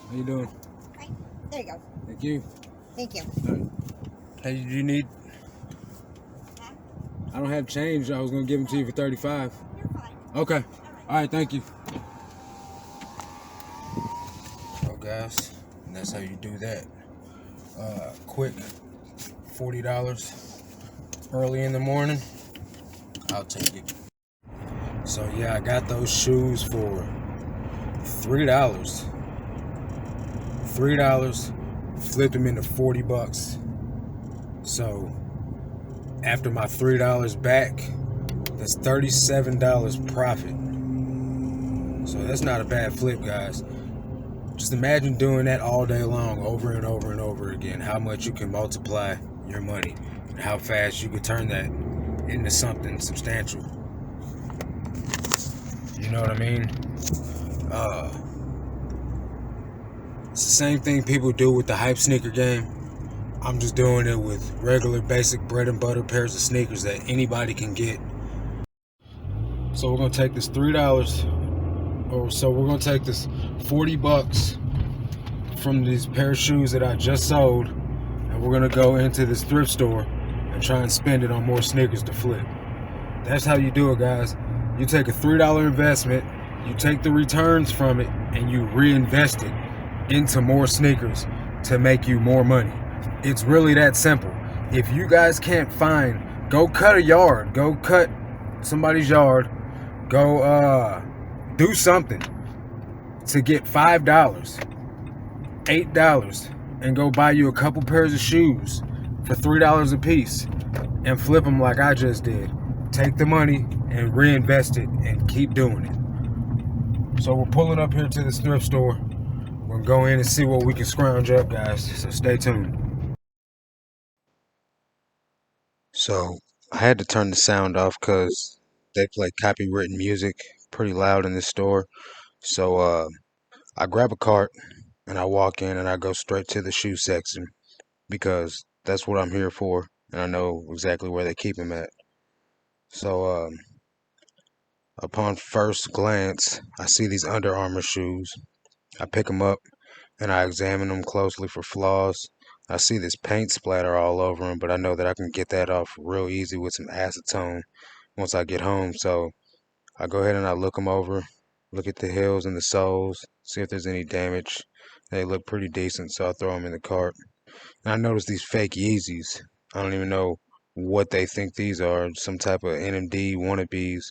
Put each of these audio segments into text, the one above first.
How you doing? Okay. There you go. Thank you. Thank you. Hey, do you need? Huh? I don't have change. I was gonna give them to you for 35. You're fine. Okay. All All right. Thank you. So guys, and that's how you do that. Quick, $40 early in the morning. I'll take it. So yeah, I got those shoes for $3. $3. Flipped them into $40. So after my $3 back, that's $37 profit. So that's not a bad flip, guys. Just imagine doing that all day long, over and over and over again. How much you can multiply your money, and how fast you could turn that into something substantial. You know what I mean? It's the same thing people do with the hype sneaker game. I'm just doing it with regular, basic bread and butter pairs of sneakers that anybody can get. So we're gonna take this $3, or so we're gonna take this $40 from these pair of shoes that I just sold, and we're gonna go into this thrift store and try and spend it on more sneakers to flip. That's how you do it, guys. You take a $3 investment, you take the returns from it, and you reinvest it into more sneakers to make you more money. It's really that simple. If you guys can't find, go cut a yard, go cut somebody's yard, go do something to get $5, $8, and go buy you a couple pairs of shoes for $3 a piece and flip them like I just did. Take the money and reinvest it and keep doing it. So we're pulling up here to this thrift store. We're gonna go in and see what we can scrounge up, guys. So stay tuned. So I had to turn the sound off because they play copywritten music pretty loud in this store. So I grab a cart and I walk in and I go straight to the shoe section because that's what I'm here for, and I know exactly where they keep them at. So upon first glance, I see these Under Armour shoes. I pick them up and I examine them closely for flaws. I see this paint splatter all over them, but I know that I can get that off real easy with some acetone once I get home. So I go ahead and I look them over, look at the heels and the soles, see if there's any damage. They look pretty decent, so I throw them in the cart. And I notice these fake Yeezys. I don't even know what they think these are, some type of NMD wannabes,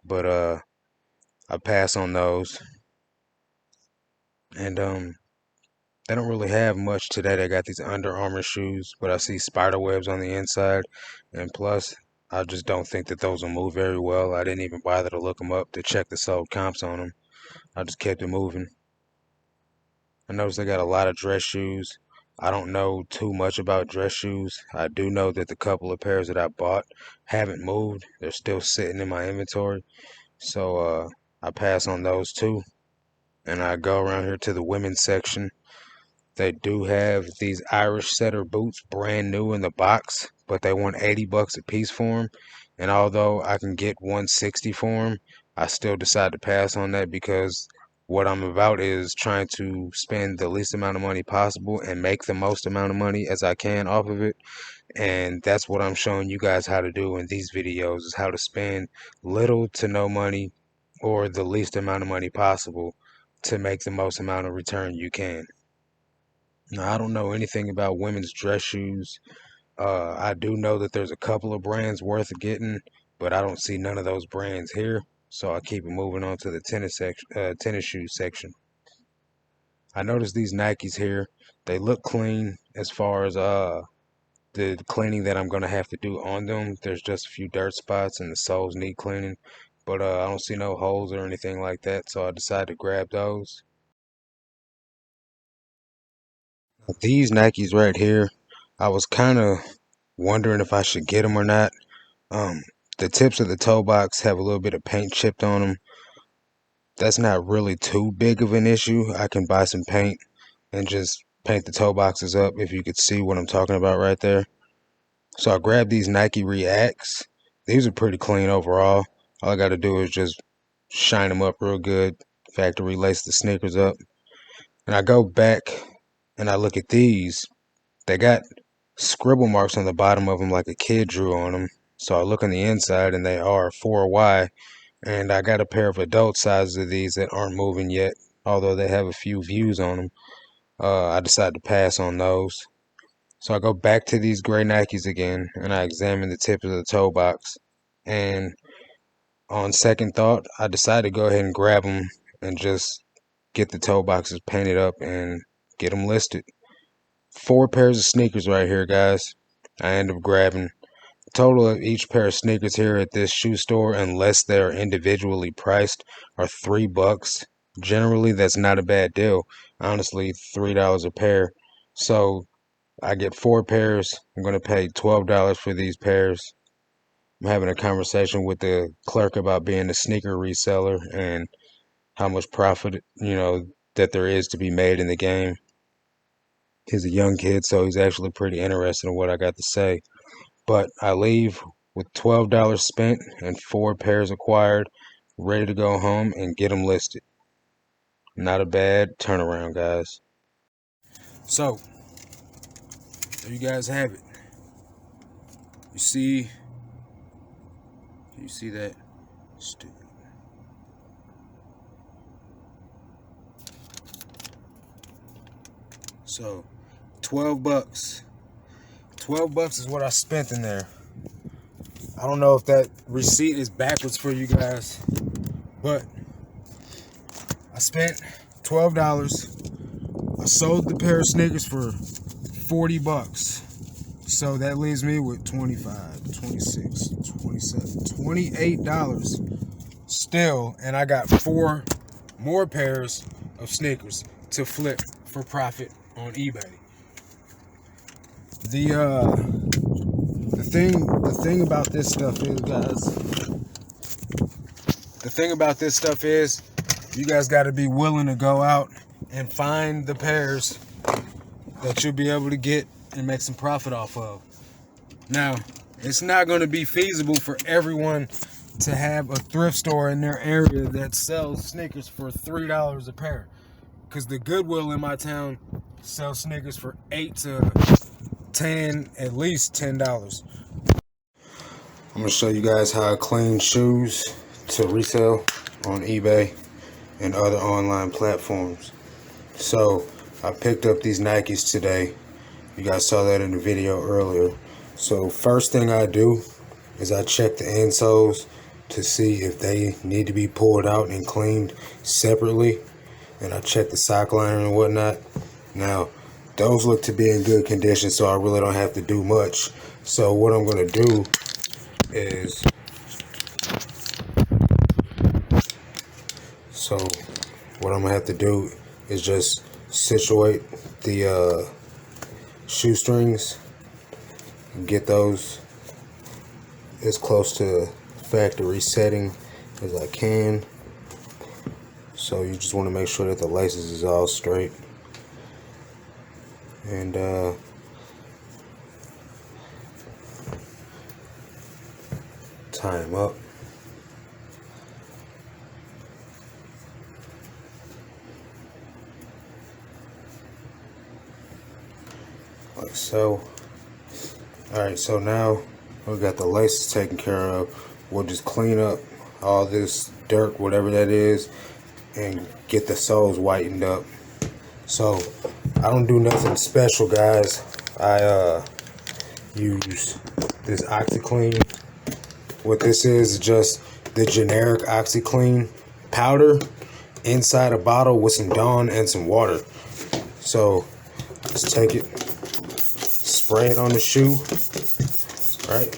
but I pass on those. And they don't really have much today. They got these Under Armour shoes, but I see spider webs on the inside, and plus, I just don't think that those will move very well. I didn't even bother to look them up to check the sold comps on them. I just kept it moving. I noticed they got a lot of dress shoes. I don't know too much about dress shoes. I do know that the couple of pairs that I bought haven't moved. They're still sitting in my inventory. So I pass on those too. And I go around here to the women's section. They do have these Irish setter boots brand new in the box, but they want $80 a piece for them. And although I can get 160 for them, I still decide to pass on that because what I'm about is trying to spend the least amount of money possible and make the most amount of money as I can off of it. And that's what I'm showing you guys how to do in these videos, is how to spend little to no money or the least amount of money possible to make the most amount of return you can. Now, I don't know anything about women's dress shoes. I do know that there's a couple of brands worth getting, but I don't see none of those brands here. So I keep moving on to the tennis shoe section. I noticed these Nikes here. They look clean as far as the cleaning that I'm gonna have to do on them. There's just a few dirt spots and the soles need cleaning, but I don't see no holes or anything like that. So I decided to grab those. These Nikes right here, I was kind of wondering if I should get them or not. Um, the tips of the toe box have a little bit of paint chipped on them. That's not really too big of an issue. I can buy some paint and just paint the toe boxes up if you could see what I'm talking about right there. So I grabbed these Nike Reacts. These are pretty clean overall. All I got to do is just shine them up real good, factory lace the sneakers up. And I go back and I look at these. They got scribble marks on the bottom of them like a kid drew on them. So I look on the inside and they are 4Y. And I got a pair of adult sizes of these that aren't moving yet, although they have a few views on them. I decided to pass on those. So I go back to these gray Nikes again and I examine the tip of the toe box. And on second thought, I decided to go ahead and grab them and just get the toe boxes painted up and get them listed. 4 pairs of sneakers right here, guys. I end up grabbing. The total of each pair of sneakers here at this shoe store, unless they're individually priced, are $3. Generally, that's not a bad deal. Honestly, $3 a pair. So I get 4 pairs. I'm going to pay $12 for these pairs. I'm having a conversation with the clerk about being a sneaker reseller and how much profit, that there is to be made in the game. He's a young kid, so he's actually pretty interested in what I got to say. But I leave with $12 spent and 4 pairs acquired, ready to go home and get them listed. Not a bad turnaround, guys. So, there you guys have it. You see that? Stupid. So, $12. $12 is what I spent in there. I don't know if that receipt is backwards for you guys, but I spent $12. I sold the pair of sneakers for $40. So that leaves me with $25, $26, $27, $28 still, and I got 4 more pairs of sneakers to flip for profit on eBay. The thing about this stuff is, guys, the thing about this stuff is you guys got to be willing to go out and find the pairs that you'll be able to get and make some profit off of. Now, it's not going to be feasible for everyone to have a thrift store in their area that sells sneakers for $3 a pair, because the Goodwill in my town sells sneakers for $8 to $10, at least $10. I'm going to show you guys how I clean shoes to resell on eBay and other online platforms. So I picked up these Nikes today. You guys saw that in the video earlier. So first thing I do is I check the insoles to see if they need to be pulled out and cleaned separately, and I check the sock liner and whatnot. Now those look to be in good condition, so I really don't have to do much. So what I'm going to do is just situate the shoestrings and get those as close to factory setting as I can. So you just want to make sure that the laces is all straight, and tie them up. Like so. Alright, so now we got the laces taken care of. We'll just clean up all this dirt, whatever that is, and get the soles whitened up. So I don't do nothing special, guys. I use this OxiClean. What this is just the generic OxiClean powder inside a bottle with some Dawn and some water. So just take it, spray it on the shoe, right?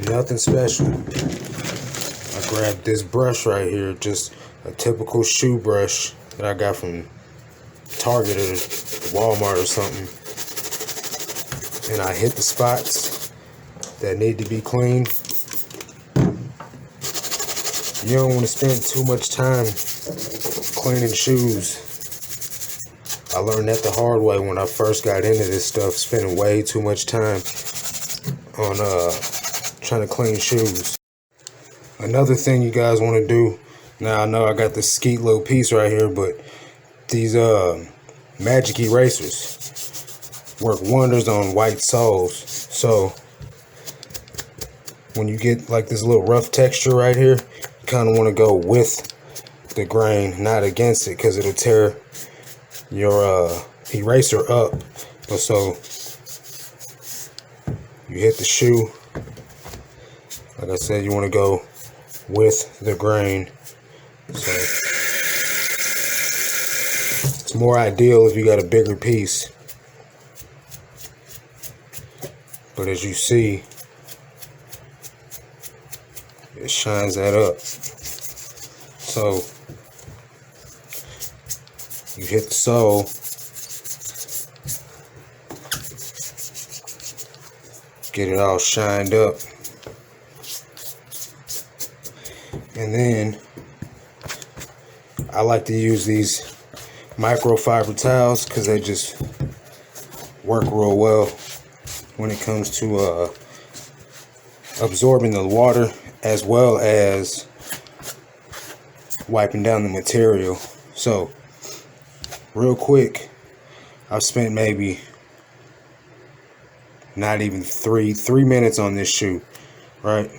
Nothing special. I grabbed this brush right here, just a typical shoe brush that I got from Target or Walmart or something, and I hit the spots that need to be cleaned. You don't want to spend too much time cleaning shoes. I learned that the hard way when I first got into this stuff, spending way too much time on trying to clean shoes. Another thing you guys want to do, now I know I got this skeet little piece right here, but These magic erasers work wonders on white soles. So when you get like this little rough texture right here, you kind of want to go with the grain, not against it, because it'll tear your eraser up. But so you hit the shoe, like I said, you want to go with the grain. So it's more ideal if you got a bigger piece. But as you see, it shines that up. So you hit the sole, get it all shined up, and then I like to use these microfiber towels because they just work real well when it comes to absorbing the water as well as wiping down the material. So real quick, I've spent maybe not even three minutes on this shoe. Right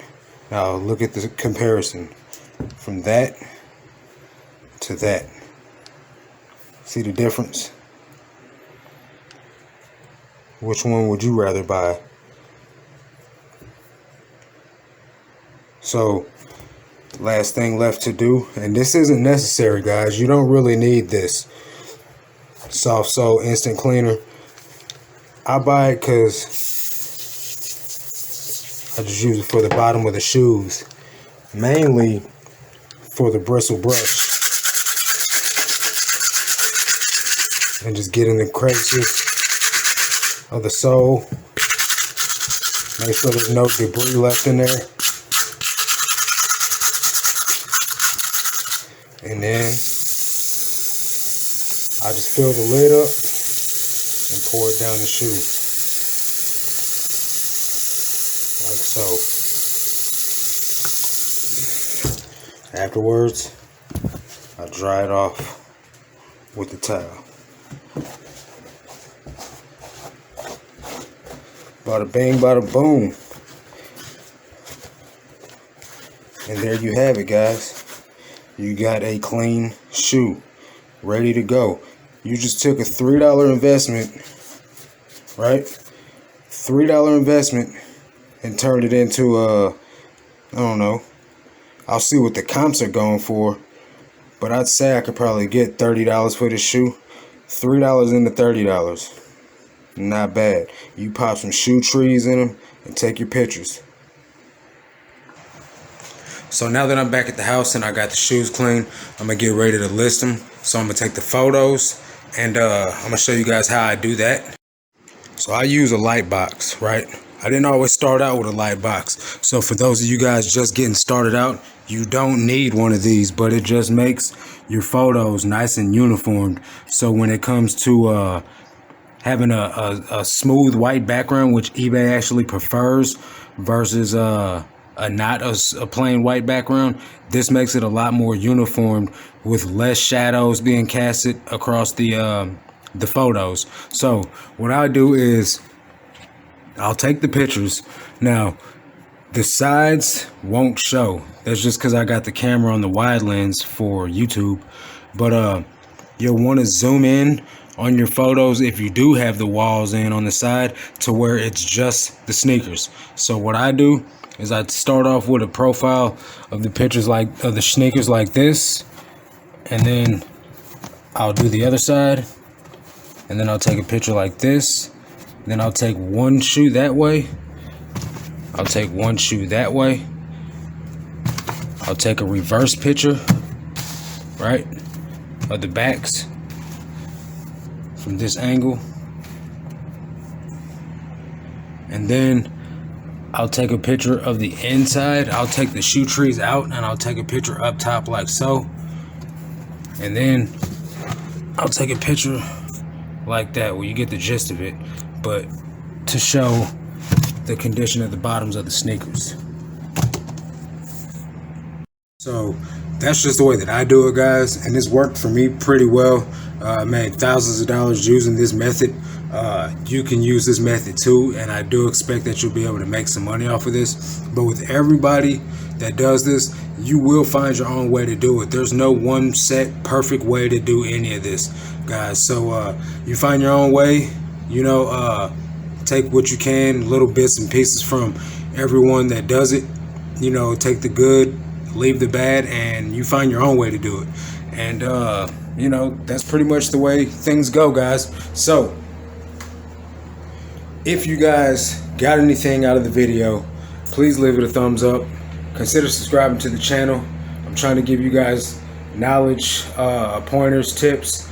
now, look at the comparison from that to that. See the difference? Which one would you rather buy? So last thing left to do, and this isn't necessary, guys, you don't really need this soft sole instant cleaner. I buy it because I just use it for the bottom of the shoes, mainly for the bristle brush, and just get in the crevices of the sole. Make sure there's no debris left in there. And then I just fill the lid up and pour it down the shoe, like so. Afterwards, I dry it off with the towel. Bada bing, bada boom. And there you have it, guys. You got a clean shoe ready to go. You just took a $3 investment, right? $3 investment and turned it into I don't know. I'll see what the comps are going for, but I'd say I could probably get $30 for this shoe. $3 into $30. Not bad. You pop some shoe trees in them and take your pictures. So now that I'm back at the house and I got the shoes clean, I'm going to get ready to list them. So I'm going to take the photos and I'm going to show you guys how I do that. So I use a light box, right? I didn't always start out with a light box. So for those of you guys just getting started out, you don't need one of these, but it just makes your photos nice and uniformed. So when it comes to having a smooth white background, which eBay actually prefers, versus not a plain white background, this makes it a lot more uniformed with less shadows being casted across the photos. So what I do is I'll take the pictures. Now the sides won't show. That's just because I got the camera on the wide lens for YouTube. But you'll want to zoom in on your photos if you do have the walls in on the side to where it's just the sneakers. So what I do is I start off with a profile of the pictures of the sneakers like this, and then I'll do the other side, and then I'll take a picture like this. Then I'll take one shoe that way. I'll take one shoe that way. I'll take a reverse picture, right, of the backs from this angle. And then I'll take a picture of the inside. I'll take the shoe trees out and I'll take a picture up top like so. And then I'll take a picture like that where you get the gist of it, but to show the condition of the bottoms of the sneakers. So that's just the way that I do it, guys, and it's worked for me pretty well. Made thousands of dollars using this method. You can use this method too, and I do expect that you'll be able to make some money off of this. But with everybody that does this, you will find your own way to do it. There's no one set perfect way to do any of this, guys. So you find your own way. Take what you can, little bits and pieces from everyone that does it. Take the good, leave the bad, and you find your own way to do it. And that's pretty much the way things go, guys. So if you guys got anything out of the video, please leave it a thumbs up. Consider subscribing to the channel. I'm trying to give you guys knowledge, pointers, tips.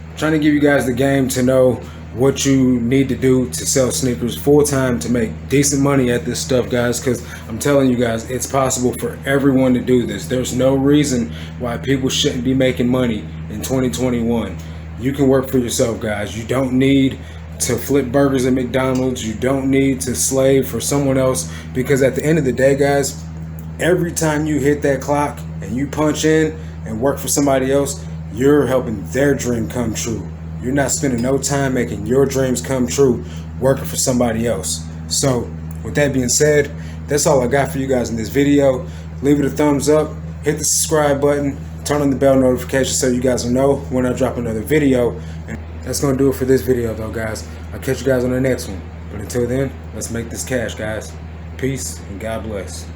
I'm trying to give you guys the game to know what you need to do to sell sneakers full time to make decent money at this stuff, guys, because I'm telling you guys, it's possible for everyone to do this. There's no reason why people shouldn't be making money in 2021. You can work for yourself, guys. You don't need to flip burgers at McDonald's. You don't need to slave for someone else, because at the end of the day, guys, every time you hit that clock and you punch in and work for somebody else, you're helping their dream come true. You're not spending no time making your dreams come true working for somebody else. So with that being said, that's all I got for you guys in this video. Leave it a thumbs up, hit the subscribe button, turn on the bell notification so you guys will know when I drop another video. And that's going to do it for this video though, guys. I'll catch you guys on the next one. But until then, let's make this cash, guys. Peace and God bless.